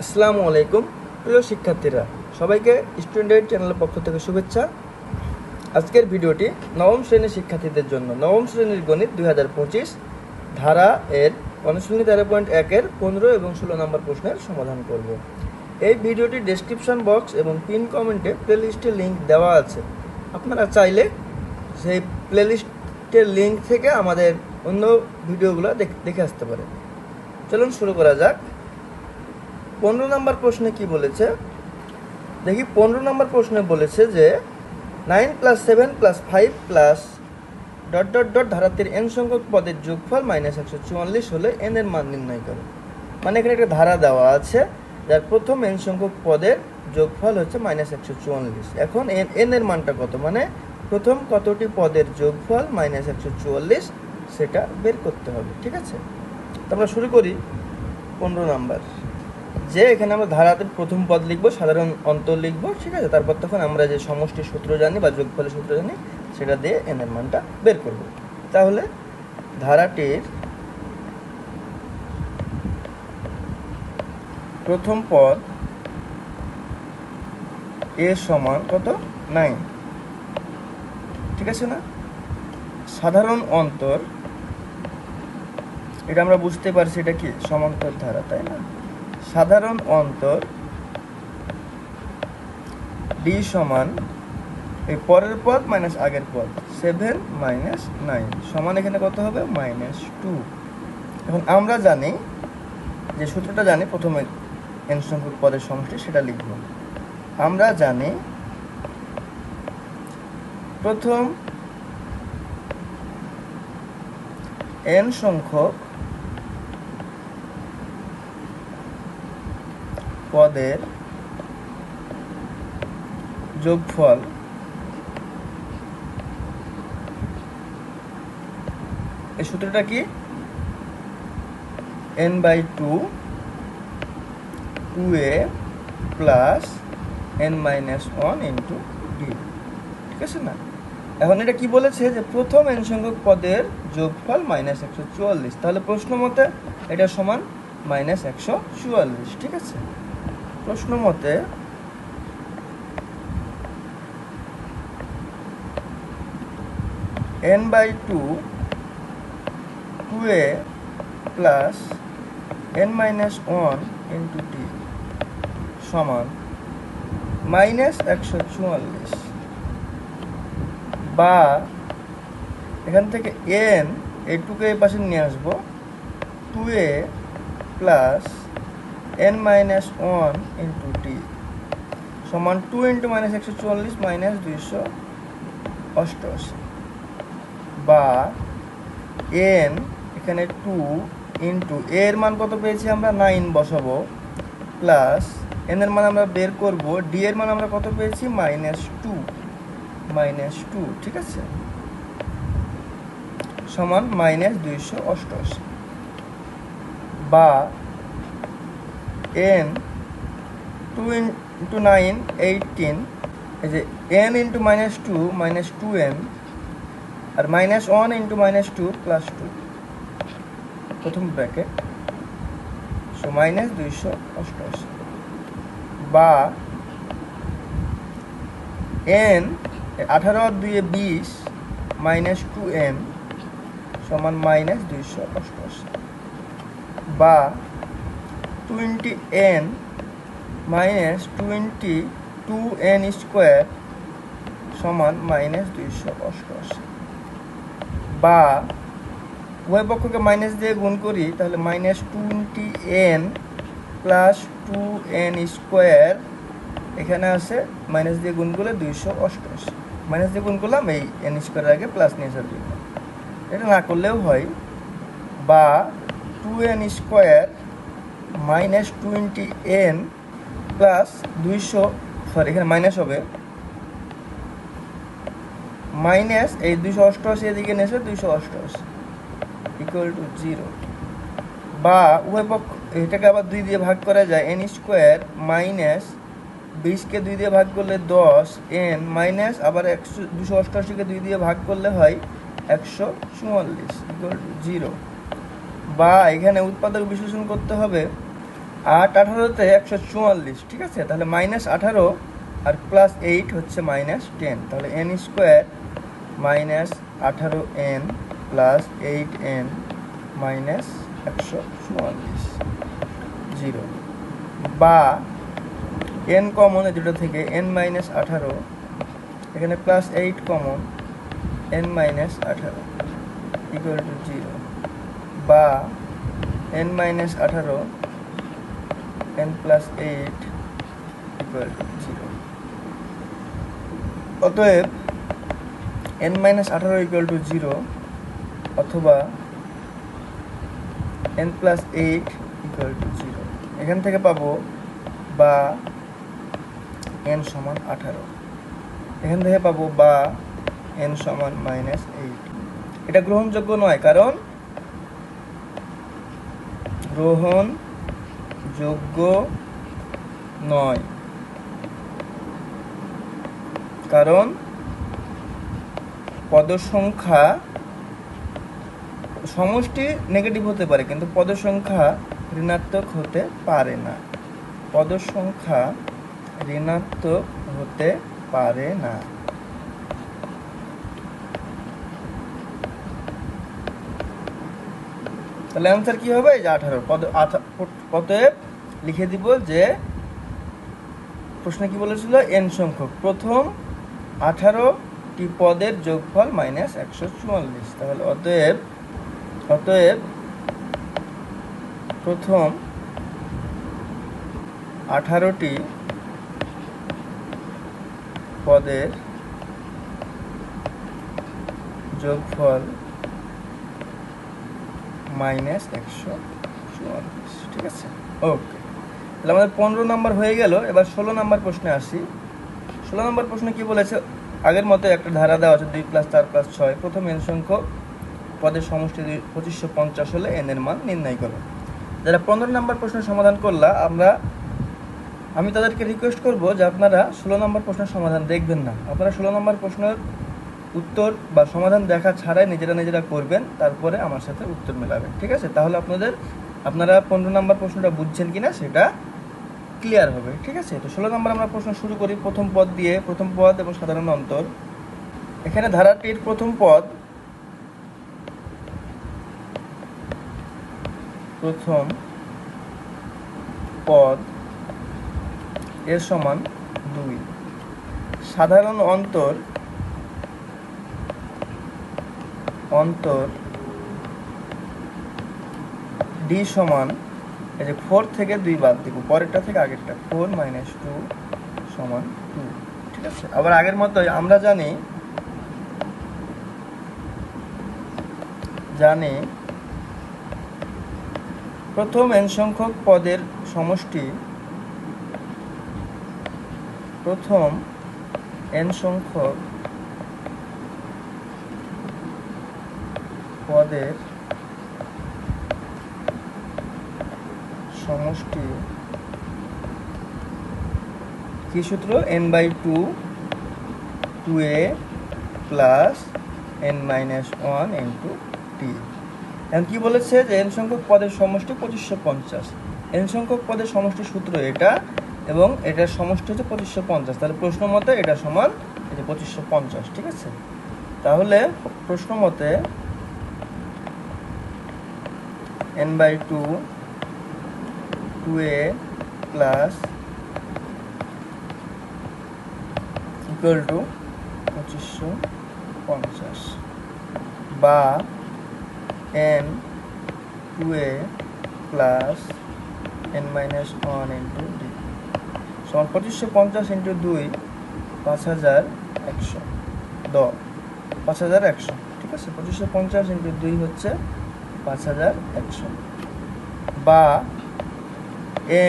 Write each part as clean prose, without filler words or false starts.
আসসালামু আলাইকুম প্রিয় শিক্ষার্থীরা, সবাইকে স্টুডেন্ট চ্যানেলের পক্ষ থেকে শুভেচ্ছা। আজকের ভিডিওটি নবম শ্রেণীর শিক্ষার্থীদের জন্য। নবম শ্রেণীর গণিত 2025 ধারা এর অনুশীলনী 13.1-এর 15 এবং 16 নম্বর প্রশ্নের সমাধান করব। এই ভিডিওটি ডেসক্রিপশন বক্স এবং পিন কমেন্টে প্লেলিস্টের লিঙ্ক দেওয়া আছে। আপনারা চাইলে সেই প্লেলিস্টের লিঙ্ক থেকে আমাদের অন্য ভিডিওগুলো দেখে আসতে পারেন। চলুন শুরু করা যাক। 15 নম্বর প্রশ্নে কি বলেছে দেখি। 15 নম্বর প্রশ্নে বলেছে যে 9 + 7 + 5 + ... ধারাটির n সংখ্যক পদের যোগফল -144 হলে n এর মান নির্ণয় করো। মানে এখানে একটা ধারা দেওয়া আছে যার প্রথম n সংখ্যক পদের যোগফল হচ্ছে -144। এখন n এর মানটা কত, মানে প্রথম কতটি পদের যোগফল -144 সেটা বের করতে হবে। ঠিক আছে, তো আমরা শুরু করি। 15 নাম্বার যে এখানে আমরা ধারাতে প্রথম পদ লিখবো, সাধারণ অন্তর লিখবো। ঠিক আছে, তারপর তখন আমরা যে সমষ্টির সূত্র জানি বা যোগফলের সূত্র জানি সেটা দিয়ে n এর মানটা বের করব। তাহলে ধারাটির প্রথম পদ a সমান কত, 9। ঠিক আছে না? সাধারণ অন্তর, এটা আমরা বুঝতে পারছি এটা কি সমান্তর ধারা, তাই না? সাধারণ অন্তর d সমান এই পরের পদ মাইনাস আগের পদ 7 - 9 সমান এখানে কত হবে, -2। এখন আমরা জানি যে সূত্রটা জানি, প্রথমে n সংখ্যক পদের সমষ্টি সেটা লিখব। আমরা জানি প্রথম n সংখ্যক পদের যোগফল এই সূত্রটা কি, n/2 2a + n-1 × d। ঠিক আছে না? এখন এটা কি বলেছে যে প্রথম n সংখ্যক পদের যোগফল -144, তাহলে প্রশ্ন মতে এটা সমান -144। ঠিক আছে, প্রশ্ন মতে n/2 2a + n-1 × d সমান -144, বা এখান থেকে n এইটুকু এই পাশে নিয়ে আসবো, 2a + n-1 × d সমান 2 × -144 -288, বা n এখানে 2 × a এর মান কত পেয়েছি আমরা, 9 বসাবো, প্লাস n এর মান আমরা বের করব, d এর মান আমরা কত পেয়েছি, -2। ঠিক আছে, সমান -288, বা n 2 × 9 18, এই যে n × -2 -2n, আর -1 × -2 +2 প্রথম ব্র্যাকেট, সো -288, বা n 18 আর 2 20 -2n সমান -288, বা 20n -22n² সমান -288, বা উভয় পক্ষকে মাইনাস দিয়ে গুণ করি, তাহলে -20n + 2n², এখানে আছে মাইনাস দিয়ে গুণ করলে 288, মাইনাস দিয়ে গুণ করলাম এই n² আগে প্লাস নিয়ে আসার জন্য, এটা না করলেও হয়, বা 2n² -20n + 200, সরি এখানে মাইনাস হবে, মাইনাস এই 288 এদিকে নিয়ে এসে 288 = 0, বা উভয় পক্ষ এটাকে আবার 2 দিয়ে ভাগ করা যায়, n² - 20কে 2 দিয়ে ভাগ করলে 10, n মাইনাস আবার 288কে 2 দিয়ে ভাগ করলে হয় 144 = 0, বা এখানে উৎপাদক বিশ্লেষণ করতে হবে, 8 18-তে 144, ঠিক আছে। তাহলে -18 আর +8 হচ্ছে -10, তাহলে n² -18n + 8n -144 0, বা n কমন এই দুটো থেকে n - 18, এখানে +8 কমন n - 18 = 0, বা n - 18 n + 8 = 0। অতএব n - 18 = 0 অথবা n + 8 = 0। এখান থেকে পাবো বা n = 18, এখান থেকে পাবো বা n = -8। এটা গ্রহণযোগ্য নয়, কারণ গ্রহণযোগ্য নয়, কারণ পদ সংখ্যা সমষ্টি নেগেটিভ হতে পারে, কিন্তু পদ সংখ্যা ঋণাত্মক হতে পারে না। পদ সংখ্যা ঋণাত্মক হতে পারে না। তাহলে অ্যান্সার কি হবে? যে 18। অতএব লিখে দিব যে প্রশ্নে কি বলেছিল, n সংখ্যক প্রথম 18টি পদের যোগফল -144। তাহলে অতএব প্রথম 18টি পদের যোগফল -144, ঠিক আছে। ওকে, তাহলে আমাদের 15 নম্বর হয়ে গেল। এবার 16 নম্বর প্রশ্নে আসি। 16 নম্বর প্রশ্নে কি বলেছে, আগের মতো একটা ধারা দেওয়া আছে 2 + 4 + 6, প্রথম n সংখ্যক পদের সমষ্টি 2550 হলে n এর মান নির্ণয় করো। যারা 15 নম্বর প্রশ্নের সমাধান করলা, আমি তাদেরকে রিকোয়েস্ট করব যে আপনারা 16 নম্বর প্রশ্নের সমাধান দেখবেন না, আপনারা 16 নম্বর প্রশ্নের উত্তর বা সমাধান দেখা ছাড়াই নিজেরা করবেন, তারপরে আমার সাথে উত্তর মেলাবেন, ঠিক আছে। তাহলে আপনারা 15 নম্বর প্রশ্নটা বুঝছেন কিনা সেটা ক্লিয়ার হবে, ঠিক আছে। তো 16 নম্বর আমরা প্রশ্ন শুরু করি প্রথম পদ দিয়ে, প্রথম পদ এবং সাধারণ অন্তর। এখানে ধারাটির প্রথম পদ এর সমান 2, সাধারণ অন্তর d সমান, এই যে 4 থেকে 2 বাদ দিব, পরেরটা থেকে আগেরটা, 4 - 2 = 2, ঠিক আছে। আবার আগের মতোই আমরা জানি প্রথম n সংখ্যক পদের সমষ্টি, প্রথম n সংখ্যক পদের সমষ্টি কি সূত্র, n/2 2a + n - 1 × t। এখন কি বলেছে যে n সংখ্যক পদের সমষ্টি 2550, n সংখ্যক পদের সমষ্টি সূত্র এটা, এবং এটার সমষ্টি হচ্ছে 2550। তাহলে প্রশ্ন মতে এটা সমান এই যে 2550, ঠিক আছে। তাহলে প্রশ্ন মতে n/2 2a + = 2550, বা n 2a + n - 1 × d সমান 2550 × 2 5100, 5100, ঠিক আছে। 2550 × 2 হচ্ছে 5100, বা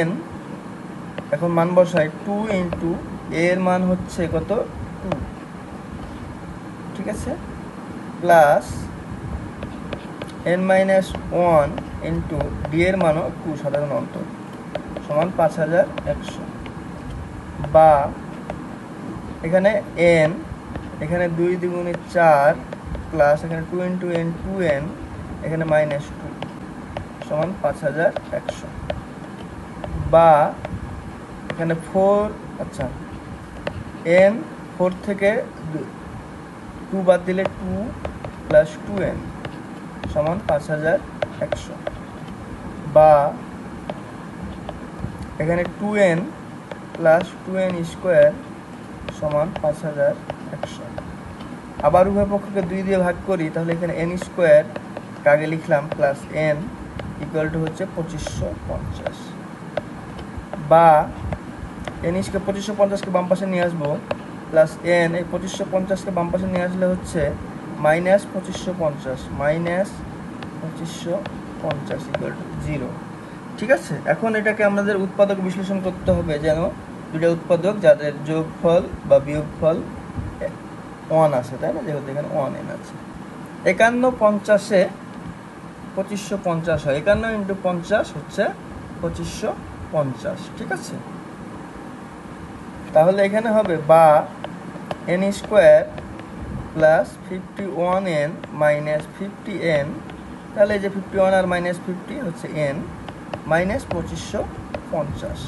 n, এখন মান বসাই, 2 × a এর মান হচ্ছে কত, 2, ঠিক আছে, প্লাস n - 1 × d এর মানও 2, সাধারণ অন্তর, সমান 5100, বা এখানে n, এখানে 2 × 4 প্লাস এখানে 2 × n 2n, এখানে -2 সমান 5100, বা এখানে 4 আচ্ছা n 4 থেকে 2 বাদ দিলে 2 প্লাস 2n সমান 5100, বা এখানে 2n প্লাস 2n স্কোয়ার সমান 5100। আবার উভয় পক্ষকে 2 দিয়ে ভাগ করি, তাহলে এখানে n স্কোয়ার আগে লিখলাম প্লাস n ইকুয়াল টু হচ্ছে 2550, বা n স্কোয়ার 2550কে বাম পাশে নিয়ে আসবো, প্লাস n এই 2550কে বাম পাশে নিয়ে আসলে হচ্ছে মাইনাস 2550 ইকুয়াল টু 0। ঠিক আছে, এখন এটাকে আমাদের উৎপাদক বিশ্লেষণ করতে হবে, যেন দুটো উৎপাদক যাদের যোগফল বা বিয়োগফল 1 আছে, তাই না, যেহেতু এখানে 1n আছে। 51 50-এ 2550 হয়, 51 ইন্টু 50 হচ্ছে 2550। ঠিক আছে, তাহলে এখানে হবে বা n square plus 51n minus 50n, তাহলে এই যে 51 আর মাইনাস 50 হচ্ছে n মাইনাস 2550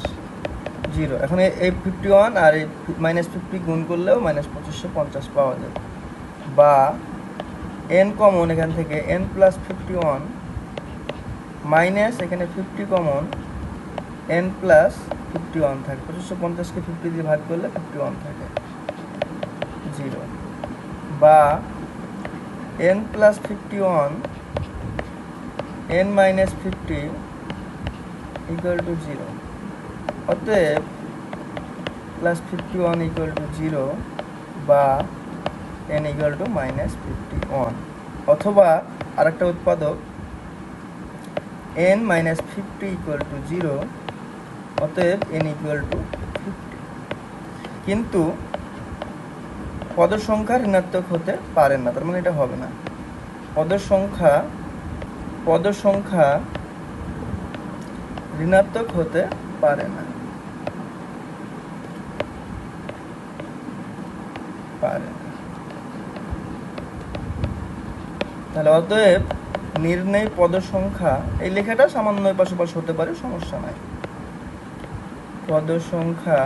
0। এখন এই 51 আর এই মাইনাস 50 গুণ করলেও মাইনাস 2550 পাওয়া যায়, বা n কমন এখান থেকে n প্লাস 51 মাইনাস এখানে 50 কমন n প্লাস 51 থাকে, 2550কে 50 দিয়ে ভাগ করলে 51 থাকে 0, বা n plus 51 n minus 50 equal to 0। অতএব প্লাস 51 ইকুয়াল টু 0 বা n ইকুয়াল টু মাইনাস 51, অথবা আরেকটা উৎপাদক n মাইনাস 50 ইকুয়াল টু 0, অতএব n ইকুয়াল টু 50। কিন্তু পদের সংখ্যা ঋণাত্মক হতে পারে না, তার মানে এটা হবে না। পদের সংখ্যা ঋণাত্মক হতে পারে না, তাহলে অতএব নির্ণয় পদের সংখ্যা, এই লেখাটা সামান্য পাশাপাশি হতে পারে, সমস্যা নাই। পদের সংখ্যা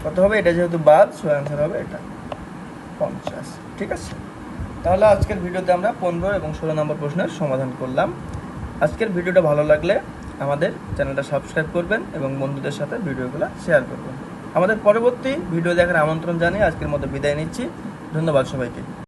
কত হবে, এটা যেহেতু বাদ, সো অ্যান্সার হবে এটা 50। ঠিক আছে, তাহলে আজকের ভিডিওতে আমরা 15 এবং 16 নম্বর প্রশ্নের সমাধান করলাম। আজকের ভিডিওটা ভালো লাগলে আমাদের চ্যানেলটা সাবস্ক্রাইব করবেন এবং বন্ধুদের সাথে ভিডিওগুলো শেয়ার করবেন। আমাদের পরবর্তী ভিডিও দেখার আমন্ত্রণ জানিয়ে আজকের মতো বিদায় নিচ্ছি। ধন্যবাদ সবাইকে।